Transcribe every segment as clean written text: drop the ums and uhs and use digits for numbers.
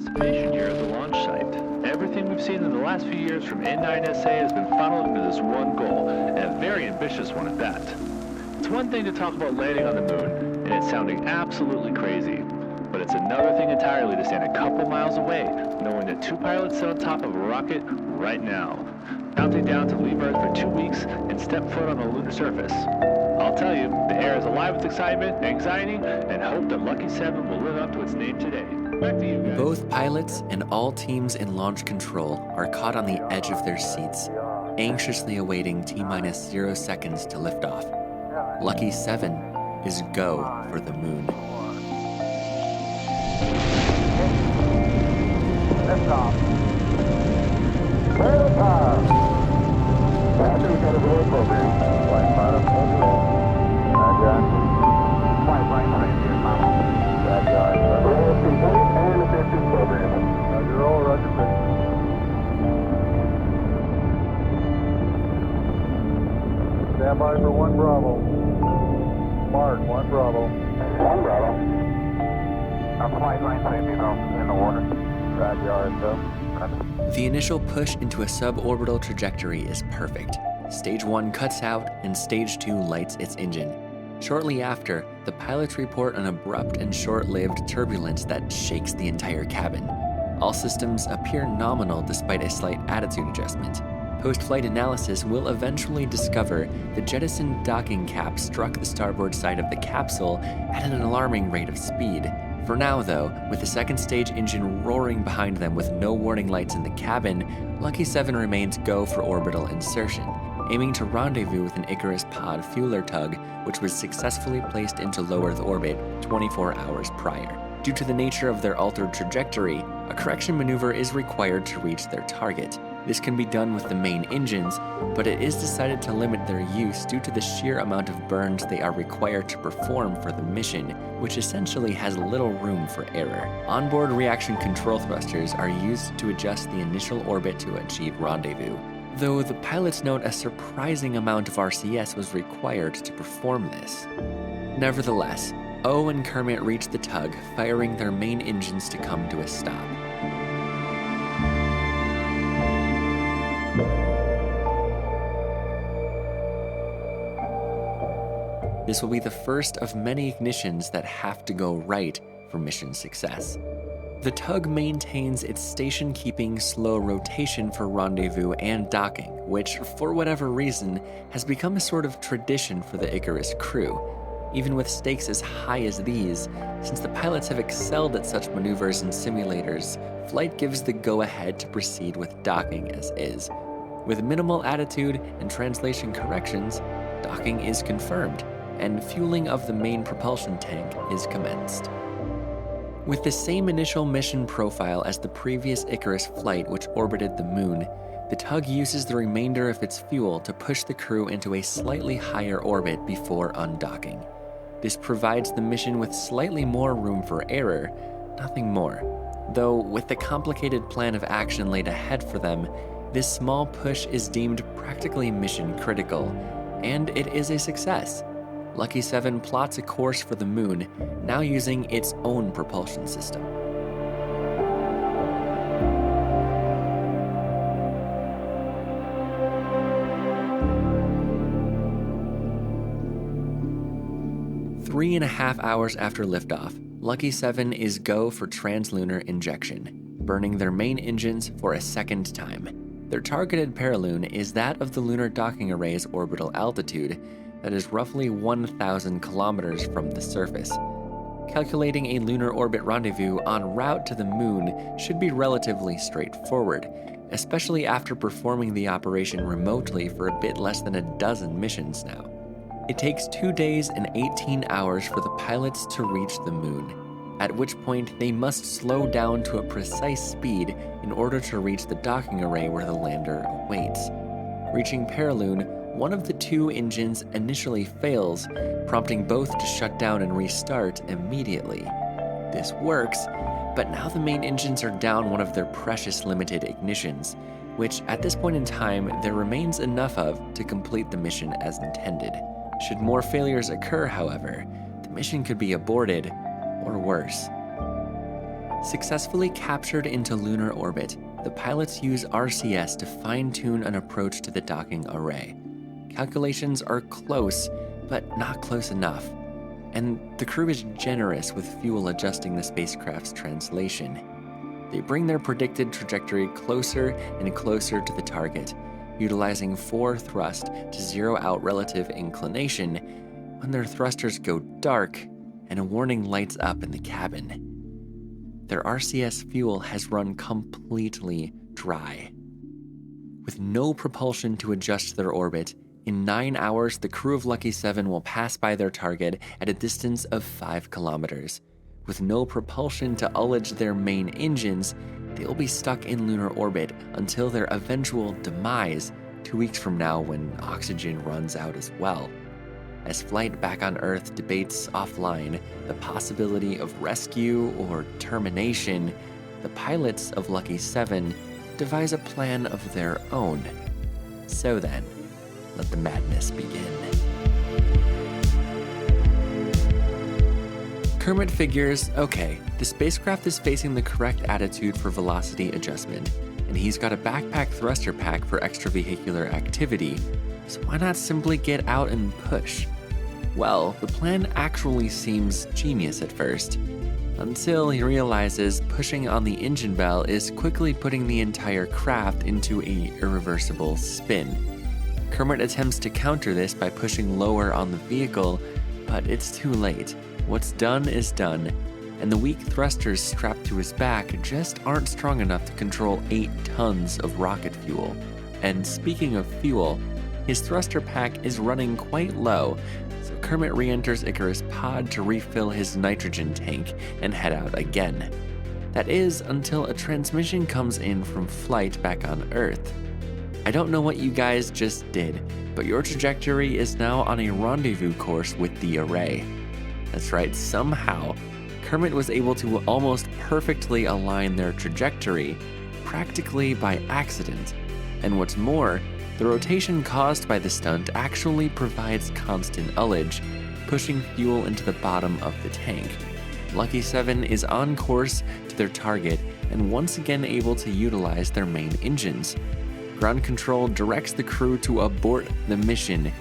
anticipation year at the launch site. Everything we've seen in the last few years from N9SA has been funneled into this one goal, and a very ambitious one at that. It's one thing to talk about landing on the moon, and it's sounding absolutely crazy. But it's another thing entirely to stand a couple miles away, knowing that 2 pilots sit on top of a rocket right now, counting down to leave Earth for 2 weeks and step foot on the lunar surface. I'll tell you, the air is alive with excitement, anxiety, and hope that Lucky 7 will live up to its name today. Back to you guys. Both pilots and all teams in launch control are caught on the edge of their seats, anxiously awaiting T-minus 0 seconds to liftoff. Lucky 7 is go for the moon. Liftoff. Clear the car. Roger, we got a roll program. Flight bottom, overall. Roger. Flight right frame here, Mama. Roger. Roll complete and effective program. Roger, roll, roger, fix. Stand by for 1 Bravo. Mark, 1 Bravo. 1 Bravo. Our flight right frame, in the water. Roger, so. The initial push into a suborbital trajectory is perfect. Stage 1 cuts out and Stage 2 lights its engine. Shortly after, the pilots report an abrupt and short-lived turbulence that shakes the entire cabin. All systems appear nominal despite a slight attitude adjustment. Post-flight analysis will eventually discover the jettisoned docking cap struck the starboard side of the capsule at an alarming rate of speed. For now, though, with the second stage engine roaring behind them with no warning lights in the cabin, Lucky 7 remains go for orbital insertion, aiming to rendezvous with an Icarus pod fueler tug, which was successfully placed into low Earth orbit 24 hours prior. Due to the nature of their altered trajectory, a correction maneuver is required to reach their target. This can be done with the main engines, but it is decided to limit their use due to the sheer amount of burns they are required to perform for the mission, which essentially has little room for error. Onboard reaction control thrusters are used to adjust the initial orbit to achieve rendezvous, though the pilots note a surprising amount of RCS was required to perform this. Nevertheless, O and Kermit reach the tug, firing their main engines to come to a stop. This will be the first of many ignitions that have to go right for mission success. The tug maintains its station-keeping slow rotation for rendezvous and docking, which, for whatever reason, has become a sort of tradition for the Icarus crew. Even with stakes as high as these, since the pilots have excelled at such maneuvers in simulators, flight gives the go-ahead to proceed with docking as is. With minimal attitude and translation corrections, docking is confirmed, and fueling of the main propulsion tank is commenced. With the same initial mission profile as the previous Icarus flight which orbited the moon, the tug uses the remainder of its fuel to push the crew into a slightly higher orbit before undocking. This provides the mission with slightly more room for error, nothing more. Though with the complicated plan of action laid ahead for them, this small push is deemed practically mission critical, and it is a success. Lucky 7 plots a course for the moon, now using its own propulsion system. Three and a half hours after liftoff, Lucky 7 is go for translunar injection, burning their main engines for a second time. Their targeted paraloon is that of the lunar docking array's orbital altitude, that is roughly 1,000 kilometers from the surface. Calculating a lunar orbit rendezvous en route to the moon should be relatively straightforward, especially after performing the operation remotely for a bit less than a dozen missions now. It takes 2 days and 18 hours for the pilots to reach the moon, at which point they must slow down to a precise speed in order to reach the docking array where the lander awaits. Reaching paraloon, one of the 2 engines initially fails, prompting both to shut down and restart immediately. This works, but now the main engines are down one of their precious limited ignitions, which at this point in time there remains enough of to complete the mission as intended. Should more failures occur, however, the mission could be aborted, or worse. Successfully captured into lunar orbit, the pilots use RCS to fine-tune an approach to the docking array. Calculations are close, but not close enough, and the crew is generous with fuel adjusting the spacecraft's translation. They bring their predicted trajectory closer and closer to the target, utilizing 4 thrust to zero out relative inclination when their thrusters go dark and a warning lights up in the cabin. Their RCS fuel has run completely dry. With no propulsion to adjust their orbit, in 9 hours the crew of Lucky 7 will pass by their target at a distance of 5 kilometers. With no propulsion to ullage their main engines, they'll be stuck in lunar orbit until their eventual demise 2 weeks from now when oxygen runs out as well. As flight back on Earth debates offline the possibility of rescue or termination, the pilots of Lucky 7 devise a plan of their own. So then, let the madness begin. Kermit figures, okay, the spacecraft is facing the correct attitude for velocity adjustment, and he's got a backpack thruster pack for extravehicular activity, so why not simply get out and push? Well, the plan actually seems genius at first, until he realizes pushing on the engine bell is quickly putting the entire craft into an irreversible spin. Kermit attempts to counter this by pushing lower on the vehicle, but it's too late. What's done is done, and the weak thrusters strapped to his back just aren't strong enough to control 8 tons of rocket fuel. And speaking of fuel, his thruster pack is running quite low, so Kermit re-enters Icarus' pod to refill his nitrogen tank and head out again. That is, until a transmission comes in from flight back on Earth. I don't know what you guys just did, but your trajectory is now on a rendezvous course with the array. That's right, somehow, Kermit was able to almost perfectly align their trajectory, practically by accident. And what's more, the rotation caused by the stunt actually provides constant ullage, pushing fuel into the bottom of the tank. Lucky 7 is on course to their target and once again able to utilize their main engines. Ground control directs the crew to abort the mission,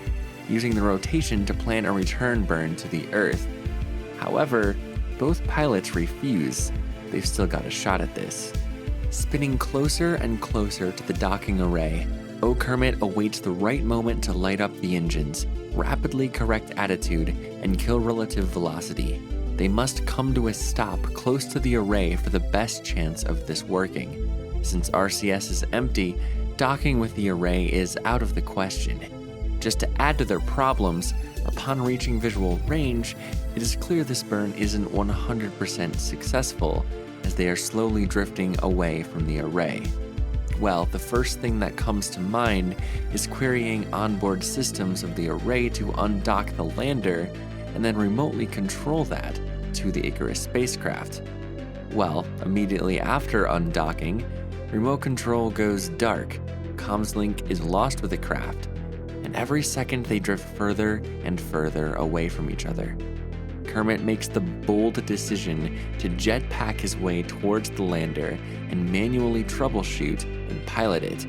using the rotation to plan a return burn to the Earth. However, both pilots refuse. They've still got a shot at this. Spinning closer and closer to the docking array, Kermit awaits the right moment to light up the engines, rapidly correct attitude, and kill relative velocity. They must come to a stop close to the array for the best chance of this working. Since RCS is empty, docking with the array is out of the question. Just to add to their problems, upon reaching visual range, it is clear this burn isn't 100% successful, as they are slowly drifting away from the array. Well, the first thing that comes to mind is querying onboard systems of the array to undock the lander and then remotely control that to the Icarus spacecraft. Well, immediately after undocking, remote control goes dark, comms link is lost with the craft, and every second they drift further and further away from each other. Kermit makes the bold decision to jetpack his way towards the lander and manually troubleshoot and pilot it.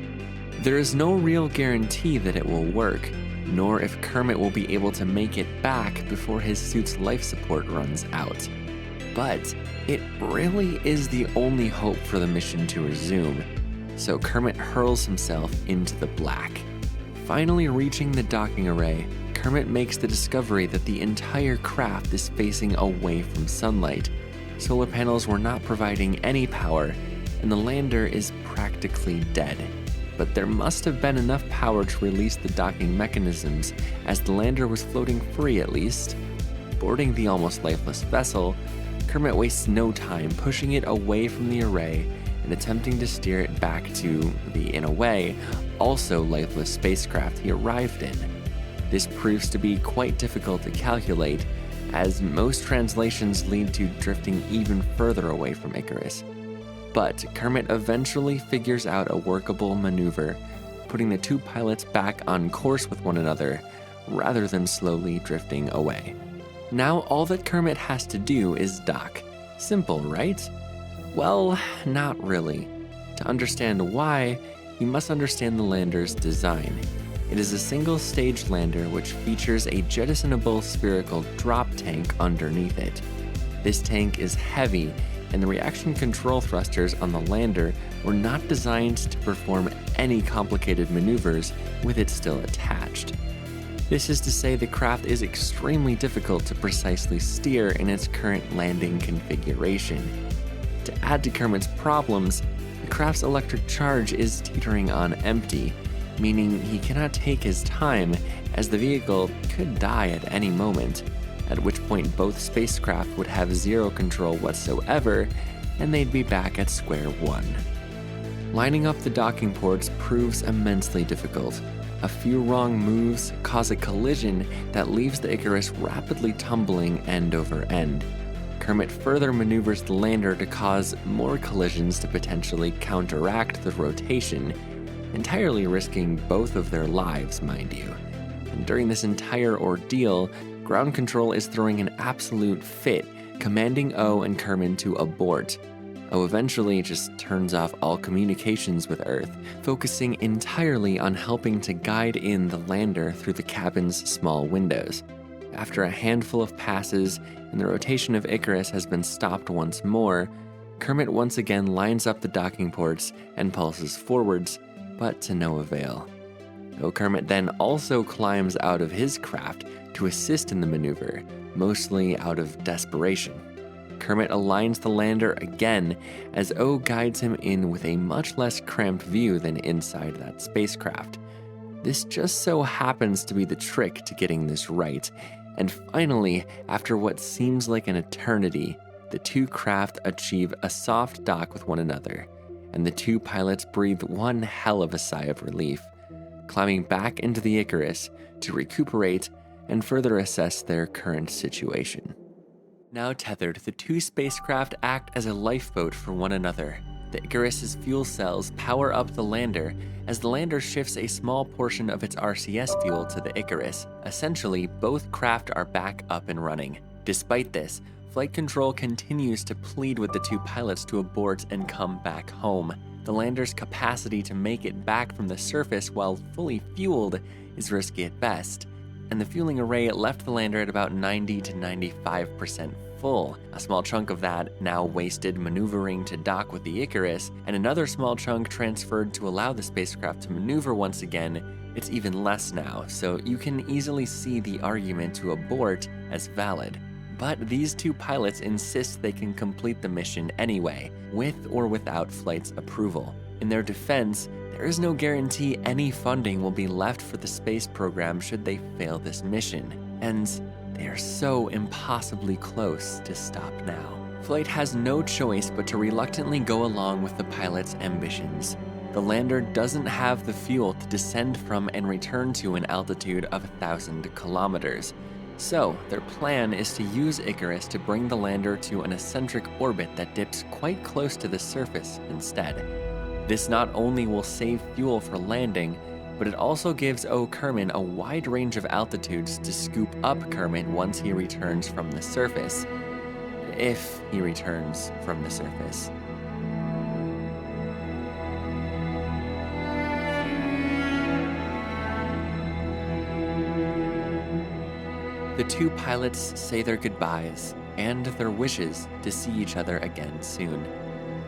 There is no real guarantee that it will work, nor if Kermit will be able to make it back before his suit's life support runs out. But it really is the only hope for the mission to resume, so Kermit hurls himself into the black. Finally reaching the docking array, Kermit makes the discovery that the entire craft is facing away from sunlight. Solar panels were not providing any power, and the lander is practically dead. But there must have been enough power to release the docking mechanisms, as the lander was floating free at least. Boarding the almost lifeless vessel, Kermit wastes no time pushing it away from the array and attempting to steer it back to the, in a way, also lifeless spacecraft he arrived in. This proves to be quite difficult to calculate, as most translations lead to drifting even further away from Icarus. But Kermit eventually figures out a workable maneuver, putting the two pilots back on course with one another, rather than slowly drifting away. Now all that Kermit has to do is dock. Simple, right? Well, not really. To understand why, you must understand the lander's design. It is a single-stage lander which features a jettisonable spherical drop tank underneath it. This tank is heavy, and the reaction control thrusters on the lander were not designed to perform any complicated maneuvers with it still attached. This is to say the craft is extremely difficult to precisely steer in its current landing configuration. To add to Kermit's problems, the craft's electric charge is teetering on empty, meaning he cannot take his time as the vehicle could die at any moment, at which point both spacecraft would have zero control whatsoever and they'd be back at square one. Lining up the docking ports proves immensely difficult. A few wrong moves cause a collision that leaves the Icarus rapidly tumbling end over end. Kermit further maneuvers the lander to cause more collisions to potentially counteract the rotation, entirely risking both of their lives, mind you. And during this entire ordeal, ground control is throwing an absolute fit, commanding O and Kermit to abort. O eventually just turns off all communications with Earth, focusing entirely on helping to guide in the lander through the cabin's small windows. After a handful of passes and the rotation of Icarus has been stopped once more, Kermit once again lines up the docking ports and pulses forwards, but to no avail. Kermit then also climbs out of his craft to assist in the maneuver, mostly out of desperation. Kermit aligns the lander again as O guides him in with a much less cramped view than inside that spacecraft. This just so happens to be the trick to getting this right, and finally, after what seems like an eternity, the two craft achieve a soft dock with one another, and the two pilots breathe one hell of a sigh of relief, climbing back into the Icarus to recuperate and further assess their current situation. Now tethered, the two spacecraft act as a lifeboat for one another. The Icarus's fuel cells power up the lander as the lander shifts a small portion of its RCS fuel to the Icarus. Essentially, both craft are back up and running. Despite this, flight control continues to plead with the two pilots to abort and come back home. The lander's capacity to make it back from the surface while fully fueled is risky at best, and the fueling array left the lander at about 90 to 95% full, a small chunk of that now wasted maneuvering to dock with the Icarus, and another small chunk transferred to allow the spacecraft to maneuver once again. It's even less now, so you can easily see the argument to abort as valid. But these two pilots insist they can complete the mission anyway, with or without flight's approval. In their defense, there is no guarantee any funding will be left for the space program should they fail this mission, and they are so impossibly close to stop now. Flight has no choice but to reluctantly go along with the pilots' ambitions. The lander doesn't have the fuel to descend from and return to an altitude of 1,000 kilometers. So, their plan is to use Icarus to bring the lander to an eccentric orbit that dips quite close to the surface instead. This not only will save fuel for landing, but it also gives Kermit a wide range of altitudes to scoop up Kermit once he returns from the surface. If he returns from the surface. The two pilots say their goodbyes and their wishes to see each other again soon.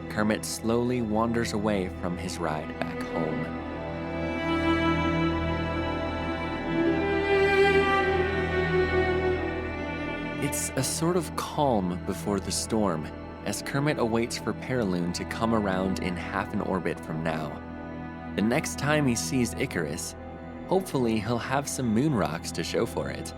Kermit slowly wanders away from his ride back home. It's a sort of calm before the storm, as Kermit awaits for Paraloon to come around in half an orbit from now. The next time he sees Icarus, hopefully he'll have some moon rocks to show for it.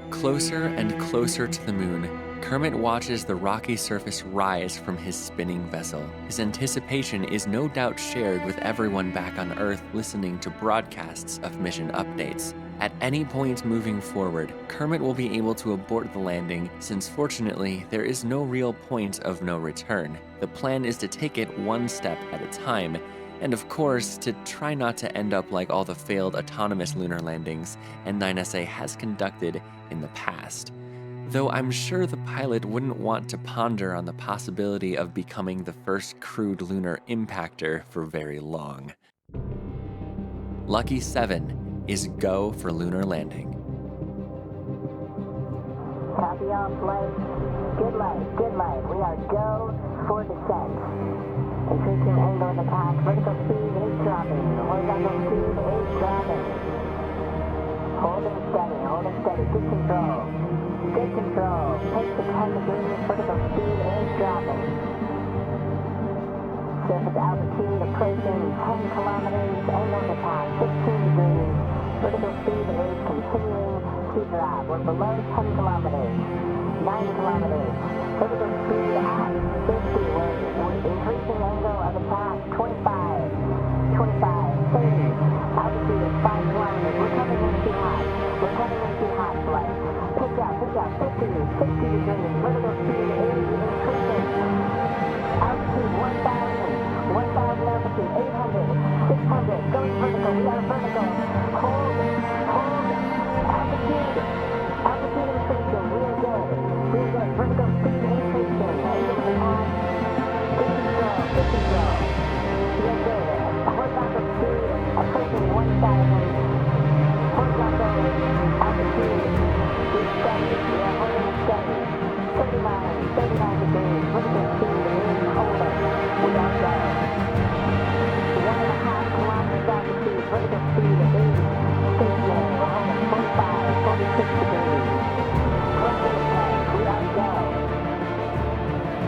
Closer and closer to the moon, Kermit watches the rocky surface rise from his spinning vessel. His anticipation is no doubt shared with everyone back on Earth listening to broadcasts of mission updates. At any point moving forward, Kermit will be able to abort the landing, since fortunately, there is no real point of no return. The plan is to take it one step at a time, and of course, to try not to end up like all the failed autonomous lunar landings N9SA has conducted in the past. though I'm sure the pilot wouldn't want to ponder on the possibility of becoming the first crewed lunar impactor for very long. Lucky 7 is go for lunar landing. Copy all flight. Good light, good light. We are go for descent. Increasing angle of attack. Vertical speed is dropping. Horizontal speed is dropping. Holding steady, holding steady. Good control. Good control. Take to 10 degrees. Vertical speed is dropping. Surface altitude approaching 10 kilometers. Angle of attack 15 degrees. Vertical speed is continuing to drop. We're below 10 kilometers. 9 kilometers. Vertical speed at 50. We're increasing angle of attack 25, 30. Altitude is 5 kilometers. We're coming in too hot. We're coming in too hot, flight. Pitch out, 50, 60 degrees. Vertical speed is increasing. Altitude 1,000 altitude 800, 600. Going vertical. We are vertical. Hold. Altitude increasing. We are good. Vertical speed increasing. Angle of attack. Good control. We are good. Horizontal speed approaching 1,000. Horizontal altitude is steady. We are holding steady. 39 degrees. Vertical speed is holding. We are go. 1.5 kilometers altitude. Vertical speed is stationary. We're holding 45, 46 degrees. We are go.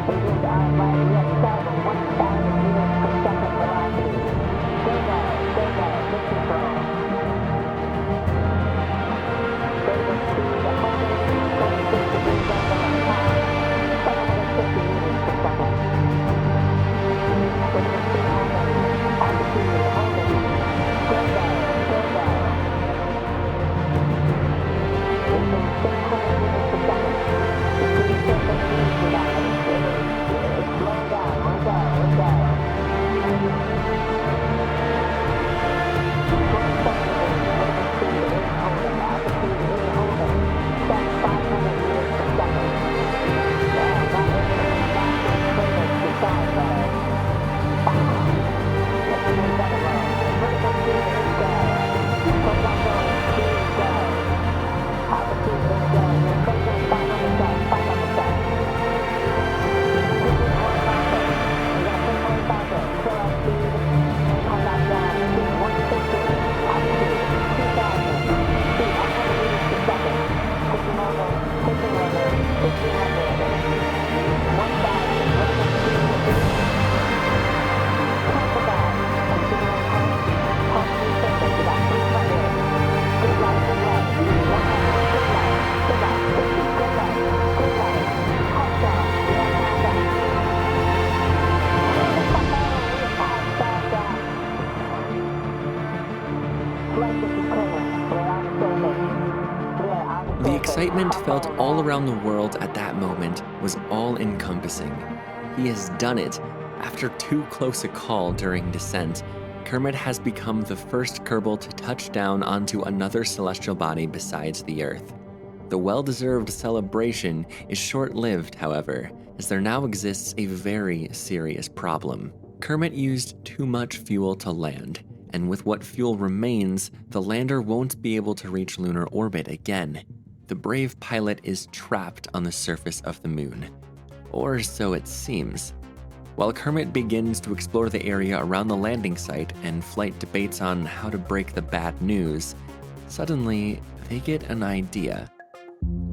Engines are right. We have started 1,000 meters per second velocity. Go. Good control. Vertical speed holding 46 degrees angle of attack. 750 meters per second. Vertical speed holding. Altitude holding. Go. Reaching 600 meters per second. Increasing surface speed for that. It's slowing down. We're go. 27 degrees. Vertical speed is holding. Altitude is holding. 500 meters per second. Not able to match the craters beside there. Let's move that along. Vertical speed is go. Horizontal speed go. Altitude is go. You're approaching final descent. Increasing horizontal. We got to horizontal. Kill our speed. Come back down. Speed 150. Altitude 2,000. Speed 100 meters per second. Taking over. 1,500. 1,000. Vertical speed is cancel that. Continuing past resurface about 300. Good light. 100. Good light. 50. Good light. Touchdown. We are now back. Flight is clear. We're on the surface. The excitement felt all around the world at that moment was all-encompassing. He has done it. After too close a call during descent, Kermit has become the first Kerbal to touch down onto another celestial body besides the Earth. The well-deserved celebration is short-lived, however, as there now exists a very serious problem. Kermit used too much fuel to land, and with what fuel remains, the lander won't be able to reach lunar orbit again. The brave pilot is trapped on the surface of the moon. Or so it seems. While Kermit begins to explore the area around the landing site and flight debates on how to break the bad news, suddenly they get an idea.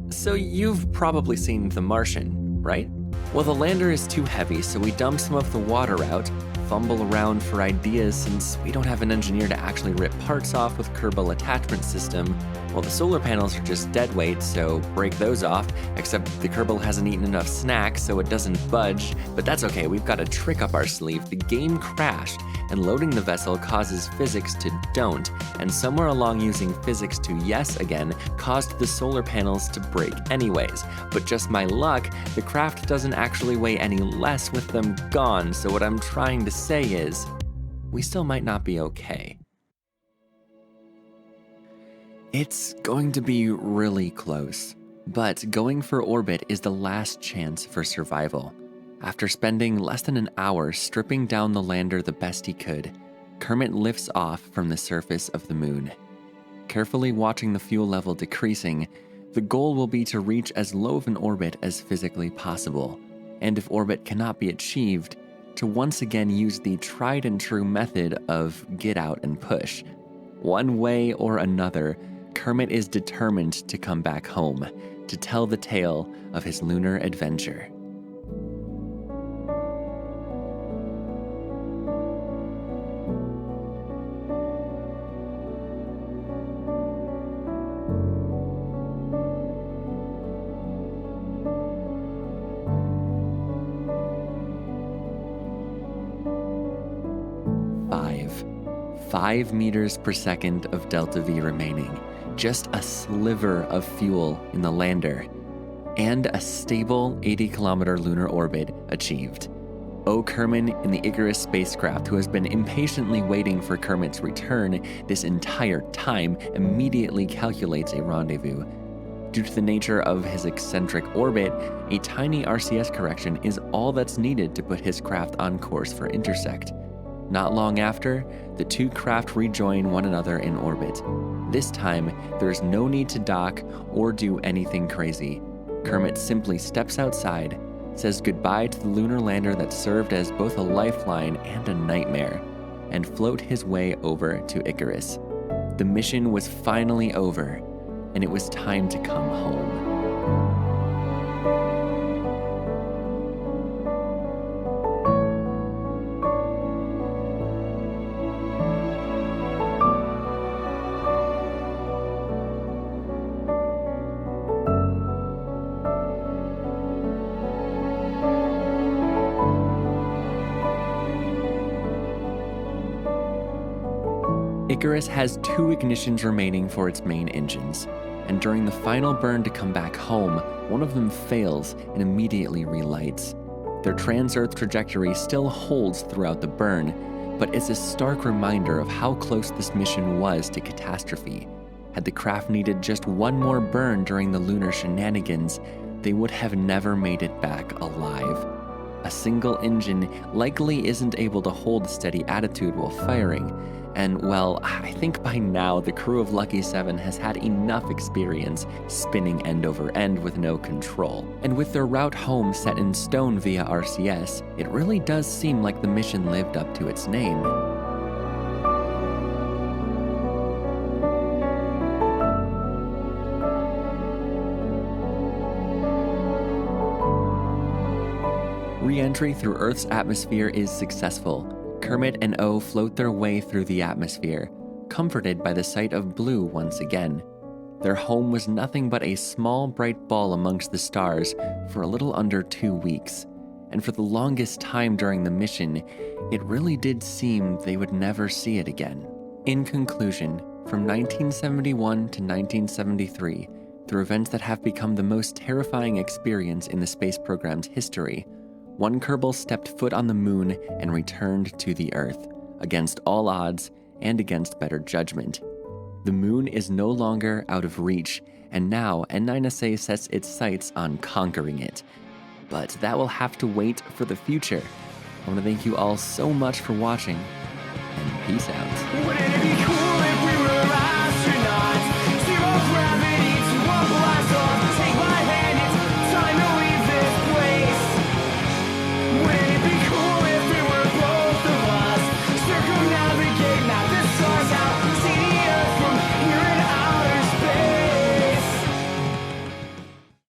So you've probably seen The Martian, right? Well, the lander is too heavy, so we dump some of the water out, fumble around for ideas since we don't have an engineer to actually rip parts off with Kerbal attachment system. Well, the solar panels are just dead weight, so break those off, except the Kerbal hasn't eaten enough snacks, so it doesn't budge. But that's okay, we've got a trick up our sleeve. The game crashed, and loading the vessel causes physics to don't, and somewhere along using physics to yes again caused the solar panels to break anyways. But just my luck, the craft doesn't actually weigh any less with them gone, so what I'm trying to say is, we still might not be okay. It's going to be really close. But going for orbit is the last chance for survival. After spending less than an hour stripping down the lander the best he could, Kermit lifts off from the surface of the moon. Carefully watching the fuel level decreasing, the goal will be to reach as low of an orbit as physically possible, and if orbit cannot be achieved, to once again use the tried and true method of get out and push. One way or another, Kermit is determined to come back home, to tell the tale of his lunar adventure. Five meters per second of delta V remaining, just a sliver of fuel in the lander, and a stable 80-kilometer lunar orbit achieved. O. Kerman in the Icarus spacecraft, who has been impatiently waiting for Kermit's return this entire time, immediately calculates a rendezvous. Due to the nature of his eccentric orbit, a tiny RCS correction is all that's needed to put his craft on course for intersect. Not long after, the two craft rejoin one another in orbit. This time, there is no need to dock or do anything crazy. Kermit simply steps outside, says goodbye to the lunar lander that served as both a lifeline and a nightmare, and float his way over to Icarus. The mission was finally over, and it was time to come home. Icarus has 2 ignitions remaining for its main engines, and during the final burn to come back home, one of them fails and immediately relights. Their trans-Earth trajectory still holds throughout the burn, but it's a stark reminder of how close this mission was to catastrophe. Had the craft needed just one more burn during the lunar shenanigans, they would have never made it back alive. A single engine likely isn't able to hold a steady attitude while firing, and well, I think by now the crew of Lucky 7 has had enough experience spinning end over end with no control. And with their route home set in stone via RCS, it really does seem like the mission lived up to its name. Re-entry through Earth's atmosphere is successful. Kermit and O float their way through the atmosphere, comforted by the sight of blue once again. Their home was nothing but a small bright ball amongst the stars for a little under 2 weeks, and for the longest time during the mission, it really did seem they would never see it again. In conclusion, from 1971 to 1973, through events that have become the most terrifying experience in the space program's history, one Kerbal stepped foot on the moon and returned to the Earth, against all odds and against better judgment. The moon is no longer out of reach, and now N9SA sets its sights on conquering it. But that will have to wait for the future. I want to thank you all so much for watching, and peace out.